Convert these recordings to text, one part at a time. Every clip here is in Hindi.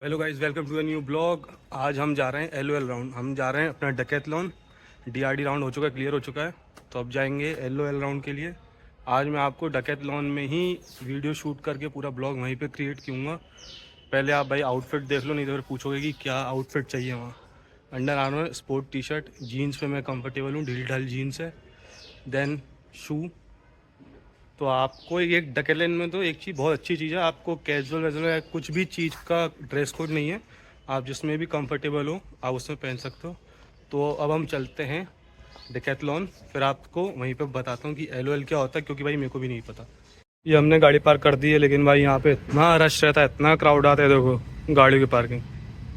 Hello guys, welcome to a new blog. आज हम जा रहे हैं एलओएल राउंड। हम जा रहे हैं अपना डेकैथलॉन। डीआरडी राउंड हो चुका है, क्लियर हो चुका है, तो अब जाएंगे एलओएल राउंड के लिए। आज मैं आपको डेकैथलॉन में ही वीडियो शूट करके पूरा ब्लॉग वहीं पे क्रिएट करूँगा। पहले आप भाई आउटफिट देख लो, नहीं तो फिर पूछोगे कि क्या आउटफिट चाहिए वहाँ। Under Armour sport T shirt, jeans पे मैं कंफर्टेबल हूँ, ढीली ढाली जीन्स है। देन शू। तो आपको एक डेकेथलॉन में तो एक चीज़ बहुत अच्छी चीज़ है, आपको कैजुअल वैजुअल या कुछ भी चीज़ का ड्रेस कोड नहीं है। आप जिसमें भी कंफर्टेबल हो आप उसमें पहन सकते हो। तो अब हम चलते हैं डेकेथलॉन, फिर आपको वहीं पे बताता हूँ कि एलओएल क्या होता है, क्योंकि भाई मेरे को भी नहीं पता। ये हमने गाड़ी पार्क कर दी है, लेकिन भाई यहाँ पे इतना रश रहता है, इतना क्राउड आता है। देखो गाड़ियों की पार्किंग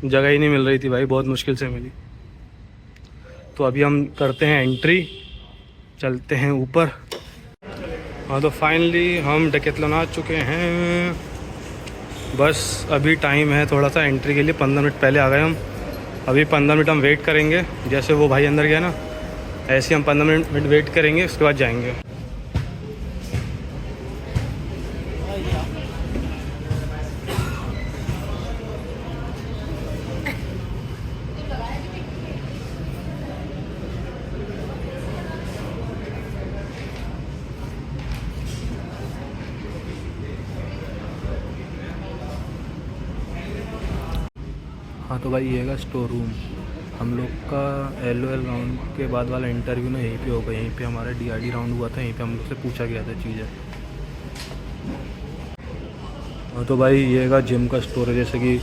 जगह ही नहीं मिल रही थी भाई, बहुत मुश्किल से मिली। तो अभी हम करते हैं एंट्री, चलते हैं ऊपर। हाँ तो फाइनली हम डेकेथलॉन आ चुके हैं। बस अभी टाइम है थोड़ा सा एंट्री के लिए, 15 मिनट पहले आ गए हम। अभी 15 मिनट हम वेट करेंगे, जैसे वो भाई अंदर गया ना ऐसे हम 15 मिनट वेट करेंगे, उसके बाद जाएंगे। हाँ तो भाई ये है स्टोर रूम। हम लोग का एलओएल राउंड के बाद वाला इंटरव्यू ना यहीं पे होगा। यहीं पे हमारा डीआरडी राउंड हुआ था, यहीं पे हम लोग से पूछा गया था चीज़ें। हाँ तो भाई ये है जिम का स्टोर है, जैसे कि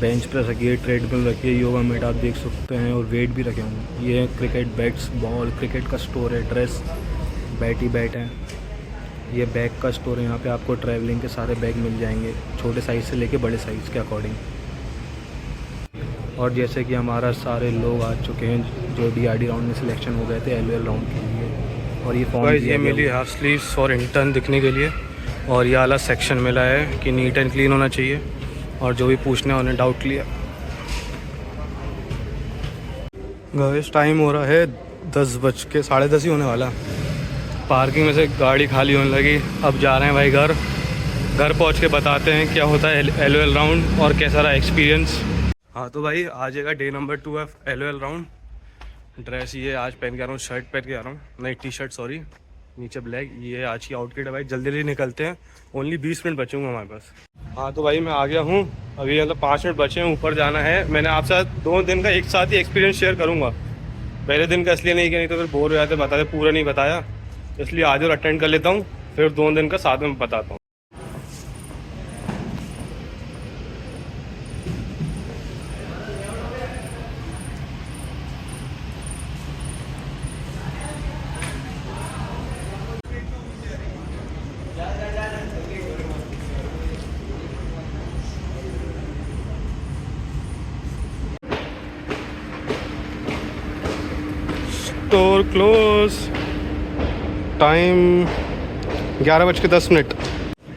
बेंच प्रेस रखी है, ट्रेडमिल रखी है, योगा मैट आप देख सकते हैं, और वेट भी रखे होंगे। ये है क्रिकेट बैट्स, बॉल, क्रिकेट का स्टोर है, ड्रेस, बैट ही बैट है। ये बैग का स्टोर है, यहाँ पे आपको ट्रैवलिंग के सारे बैग मिल जाएंगे, छोटे साइज़ से लेके बड़े साइज़ के अकॉर्डिंग। और जैसे कि हमारा सारे लोग आ चुके हैं जो डीआरडी राउंड में सिलेक्शन हो गए थे एलओएल राउंड के लिए, और ये फॉर्म दिया गया। मिली हाफ स्लीव्स और इंटर्न दिखने के लिए, और ये वाला सेक्शन मिला है कि नीट एंड क्लीन होना चाहिए, और जो भी पूछना है उन्हें डाउट क्लियर। गाइस टाइम हो रहा है 10 बज के 10:30 ही होने वाला। पार्किंग में से गाड़ी खाली होने लगी। अब जा रहे हैं भाई घर पहुंच के बताते हैं क्या होता है एलओएल राउंड और कैसा रहा एक्सपीरियंस। हाँ तो भाई आ जाएगा डे नंबर 2 है एलओएल राउंड। ड्रेस ये आज पहन के आ रहा हूँ, शर्ट पहन के आ रहा हूँ, नहीं टी शर्ट सॉरी, नीचे ब्लैक। ये आज की आउटफिट है भाई। जल्दी जल्दी निकलते हैं, ओनली 20 मिनट बचे होंगे हमारे पास। हाँ तो भाई मैं आ गया हूँ, अभी मतलब 5 मिनट बचे हैं, ऊपर जाना है। मैंने आपके साथ 2 दिन का एक साथ ही एक्सपीरियंस शेयर करूँगा। पहले दिन का इसलिए नहीं किया, नहीं तो फिर बोर हो जाते, बताते पूरा नहीं बताया, इसलिए आज और अटेंड कर लेता हूँ, फिर 2 दिन का साथ में बताता हूँ। Store close, time 11:10।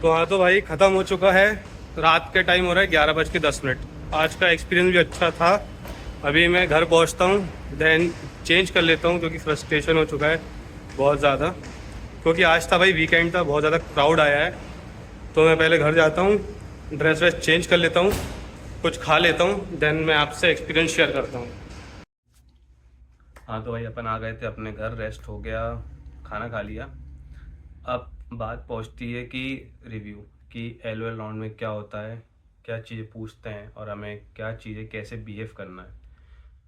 तो हाँ तो भाई ख़त्म हो चुका है, रात के टाइम हो रहा है 11:10। आज का एक्सपीरियंस भी अच्छा था। अभी मैं घर पहुँचता हूँ, देन चेंज कर लेता हूँ, क्योंकि फ्रस्ट्रेशन हो चुका है बहुत ज़्यादा, क्योंकि आज था भाई वीकेंड था, बहुत ज़्यादा क्राउड आया है। तो मैं पहले घर जाता हूँ, ड्रेस वेस चेंज कर लेता हूँ, कुछ खा लेता हूँ, देन मैं आपसे एक्सपीरियंस शेयर करता हूँ। हाँ तो भाई अपन आ गए थे अपने घर, रेस्ट हो गया, खाना खा लिया। अब बात पहुंचती है कि रिव्यू, कि एलओएल राउंड में क्या होता है, क्या चीज़ें पूछते हैं और हमें क्या चीज़ें कैसे बिहेव करना है।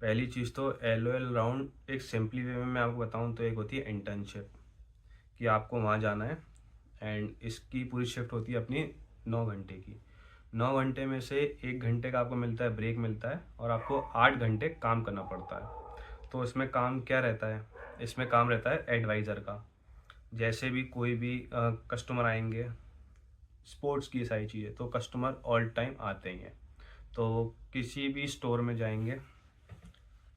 पहली चीज़ तो एलओएल राउंड एक सिंपली वे में मैं आपको बताऊं तो एक होती है इंटर्नशिप, कि आपको वहाँ जाना है, एंड इसकी पूरी शिफ्ट होती है अपनी 9 घंटे की। 9 घंटे में से 1 घंटे का आपको मिलता है, ब्रेक मिलता है, और आपको 8 घंटे काम करना पड़ता है। तो इसमें काम क्या रहता है, इसमें काम रहता है एडवाइज़र का। जैसे भी कोई भी कस्टमर आएंगे, स्पोर्ट्स की सारी चीज़ें, तो कस्टमर ऑल टाइम आते ही हैं। तो किसी भी स्टोर में जाएंगे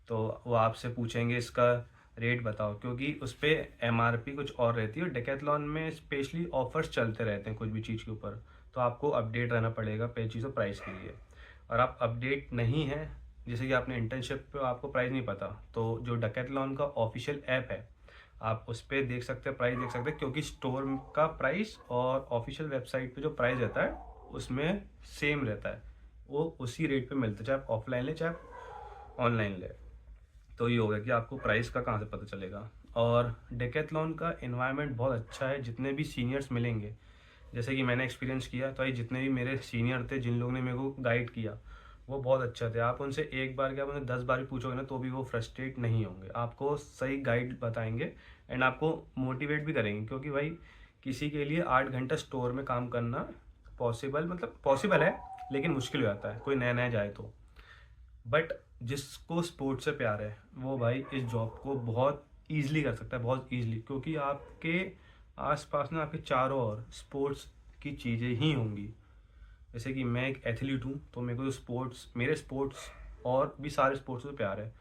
तो वो आपसे पूछेंगे इसका रेट बताओ, क्योंकि उस पर एमआरपी कुछ और रहती है। डेकैथलॉन में स्पेशली ऑफर्स चलते रहते हैं कुछ भी चीज़ के ऊपर, तो आपको अपडेट रहना पड़ेगा पे चीज़ों प्राइस के लिए। और आप अपडेट नहीं है, जैसे कि आपने इंटर्नशिप पे आपको प्राइस नहीं पता, तो जो डेकैथलॉन का ऑफिशियल ऐप है आप उस पर देख सकते हैं, प्राइस देख सकते हैं, क्योंकि स्टोर का प्राइस और ऑफिशियल वेबसाइट पे जो प्राइस रहता है उसमें सेम रहता है। वो उसी रेट पे मिलता है, चाहे आप ऑफलाइन ले चाहे आप ऑनलाइन ले। तो ये हो गया कि आपको प्राइस का कहाँ से पता चलेगा। और डेकेथलॉन का इन्वायरमेंट बहुत अच्छा है, जितने भी सीनियर्स मिलेंगे, जैसे कि मैंने एक्सपीरियंस किया, तो ये जितने भी मेरे सीनियर थे जिन लोगों ने मेरे को गाइड किया वो बहुत अच्छा थे। आप उनसे एक बार क्या, आप उन्हें 10 बार भी पूछोगे ना तो भी वो फ्रस्ट्रेट नहीं होंगे, आपको सही गाइड बताएंगे एंड आपको मोटिवेट भी करेंगे। क्योंकि भाई किसी के लिए 8 घंटा स्टोर में काम करना पॉसिबल, मतलब पॉसिबल है लेकिन मुश्किल हो जाता है कोई नया नया जाए तो। बट जिसको स्पोर्ट्स से प्यार है वो भाई इस जॉब को बहुत ईजिली कर सकता है, बहुत ईजिली, क्योंकि आपके आसपास ना आपके चारों ओर स्पोर्ट्स की चीज़ें ही होंगी। जैसे कि मैं एक एथलीट हूँ तो मेरे को तो स्पोर्ट्स, मेरे स्पोर्ट्स और भी सारे स्पोर्ट्स से प्यार है।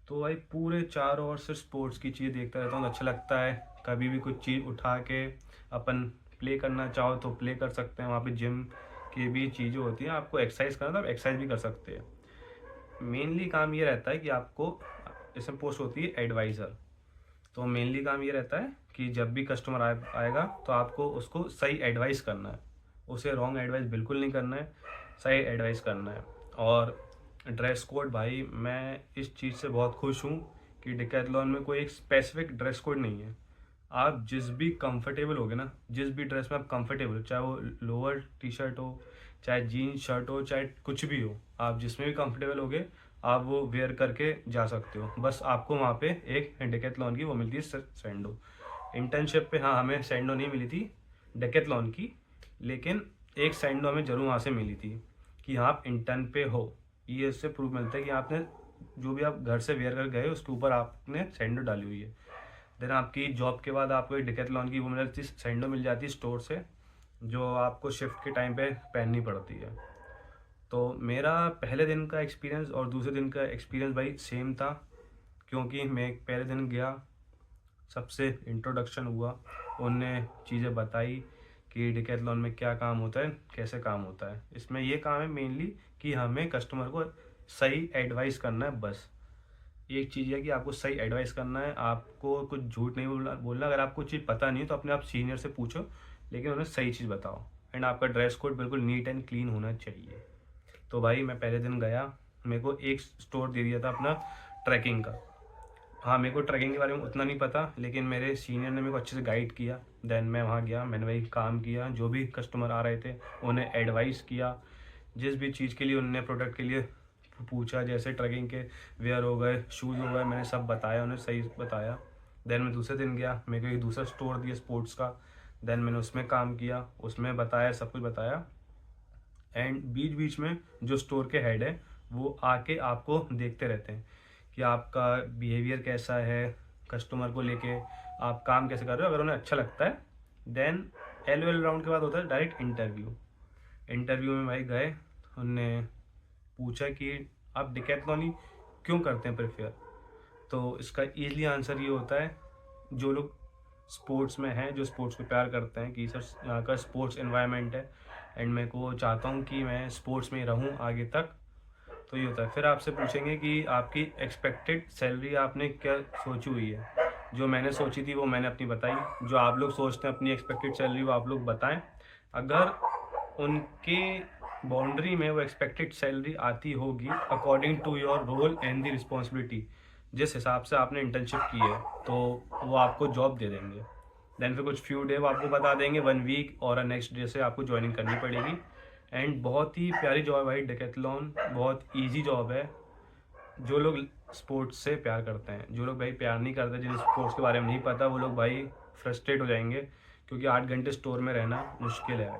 तो भाई पूरे चारों ओर सिर्फ स्पोर्ट्स की चीज़ देखता रहता हूँ, अच्छा लगता है। कभी भी कुछ चीज़ उठा के अपन प्ले करना चाहो तो प्ले कर सकते हैं, वहाँ पे जिम की भी चीज़ें होती हैं, आपको एक्सरसाइज करना तो आप एक्सरसाइज भी कर सकते हैं। मेनली काम ये रहता है कि आपको, इसमें पोस्ट होती है एडवाइज़र, तो मेनली काम ये रहता है कि जब भी कस्टमर आएगा तो आपको उसको सही एडवाइस करना है, उसे रॉन्ग एडवाइस बिल्कुल नहीं करना है, सही एडवाइस करना है। और ड्रेस कोड भाई मैं इस चीज़ से बहुत खुश हूँ कि डिकैथलॉन में कोई एक स्पेसिफिक ड्रेस कोड नहीं है। आप जिस भी कंफर्टेबल होगे ना, जिस भी ड्रेस में आप कंफर्टेबल हो, चाहे वो लोअर टी शर्ट हो, चाहे जीन्स शर्ट हो, चाहे कुछ भी हो, आप जिसमें भी कंफर्टेबल होगे आप वो वेयर करके जा सकते हो। बस आपको वहाँ पे एक डेकेथलॉन की वो मिलती है सैंडो। इंटर्नशिप पे हाँ हमें सैंडो नहीं मिली थी डेकेथलॉन की, लेकिन एक सैंडो हमें जरूर वहाँ से मिली थी कि हाँ आप इंटर्न पे हो। ये इससे प्रूफ मिलता है कि आपने जो भी आप घर से वेयर कर गए उसके ऊपर आपने सैंडो डाली हुई है। देन आपकी जॉब के बाद आपको एक डेकेथलॉन की वो मिल जाती है, सैंडो मिल जाती है स्टोर से, जो आपको शिफ्ट के टाइम पे पहननी पड़ती है। तो मेरा पहले दिन का एक्सपीरियंस और दूसरे दिन का एक्सपीरियंस भाई सेम था, क्योंकि मैं पहले दिन गया, सबसे इंट्रोडक्शन हुआ, उनने चीज़ें बताई कि डिकैथलॉन में क्या काम होता है, कैसे काम होता है। इसमें ये काम है मेनली कि हमें कस्टमर को सही एडवाइस करना है। बस एक चीज़ है कि आपको सही एडवाइस करना है, आपको कुछ झूठ नहीं बोलना। अगर आपको चीज़ पता नहीं है तो अपने आप सीनियर से पूछो, लेकिन उन्हें सही चीज़ बताओ। एंड आपका ड्रेस कोड बिल्कुल नीट एंड क्लीन होना चाहिए। तो भाई मैं पहले दिन गया, मेरे को एक स्टोर दे दिया था अपना ट्रैकिंग का। हाँ मेरे को ट्रैकिंग के बारे में उतना नहीं पता, लेकिन मेरे सीनियर ने मेरे को अच्छे से गाइड किया। देन मैं वहाँ गया, मैंने वही काम किया, जो भी कस्टमर आ रहे थे उन्हें एडवाइस किया, जिस भी चीज़ के लिए उन्होंने प्रोडक्ट के लिए पूछा, जैसे ट्रैकिंग के वेयर हो गए, शूज़ हो गए, मैंने सब बताया, उन्हें सही बताया। देन मैं दूसरे दिन गया, मेरे को एक दूसरा स्टोर दिया स्पोर्ट्स का। देन मैंने उसमें काम किया, उसमें बताया, सब कुछ बताया। एंड बीच बीच में जो स्टोर के हेड है वो आके आपको देखते रहते हैं कि आपका बिहेवियर कैसा है, कस्टमर को लेके आप काम कैसे कर रहे हो। अगर उन्हें अच्छा लगता है देन एल राउंड के बाद होता है डायरेक्ट इंटरव्यू। इंटरव्यू में भाई गए, उनने पूछा कि आप डिकैथलॉन ही क्यों करते हैं प्रेफर। तो इसका ईज़िली आंसर ये होता है, जो लोग स्पोर्ट्स में हैं, जो स्पोर्ट्स को प्यार करते हैं, कि सर यहाँ का स्पोर्ट्स एनवायरनमेंट है एंड मैं को चाहता हूँ कि मैं स्पोर्ट्स में ही रहूँ आगे तक। तो ये होता है। फिर आपसे पूछेंगे कि आपकी एक्सपेक्टेड सैलरी आपने क्या सोची हुई है। जो मैंने सोची थी वो मैंने अपनी बताई, जो आप लोग सोचते हैं अपनी एक्सपेक्टेड सैलरी वो आप लोग बताएं। अगर उनके बाउंड्री में वो एक्सपेक्टेड सैलरी आती होगी according to your role and the responsibility, जिस हिसाब से आपने इंटर्नशिप की है, तो वो आपको जॉब दे देंगे। देन फिर कुछ फ्यू डे वो आपको बता देंगे, 1 वीक और नेक्स्ट डे से आपको ज्वाइनिंग करनी पड़ेगी। एंड बहुत ही प्यारी जॉब है भाई डेकेथलॉन, बहुत इजी जॉब है। जो लोग स्पोर्ट्स से प्यार करते हैं, जो लोग भाई प्यार नहीं करते, जिन्हें स्पोर्ट्स के बारे में नहीं पता, वो लोग भाई फ्रस्ट्रेट हो जाएंगे, क्योंकि 8 घंटे स्टोर में रहना मुश्किल है।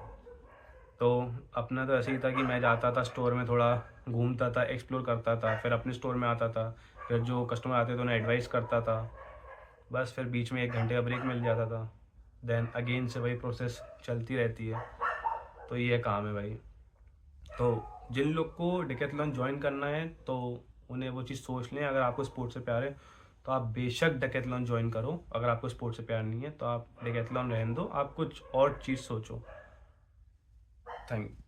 तो अपना तो ऐसे ही था कि मैं जाता था स्टोर में, थोड़ा घूमता था, एक्सप्लोर करता था, फिर अपने स्टोर में आता था, फिर जो कस्टमर आते थे उन्हें एडवाइस करता था। बस फिर बीच में 1 घंटे का ब्रेक मिल जाता था। देन अगेन से वही प्रोसेस चलती रहती है। तो ये काम है भाई। तो जिन लोग को डिकैथलॉन ज्वाइन करना है तो उन्हें वो चीज़ सोच लें। अगर आपको स्पोर्ट्स से प्यार है तो आप बेशक डेकेथलॉन ज्वाइन करो, अगर आपको स्पोर्ट्स से प्यार नहीं है तो आप डेकेथलॉन रहने दो, आप कुछ और चीज़ सोचो। Thank you.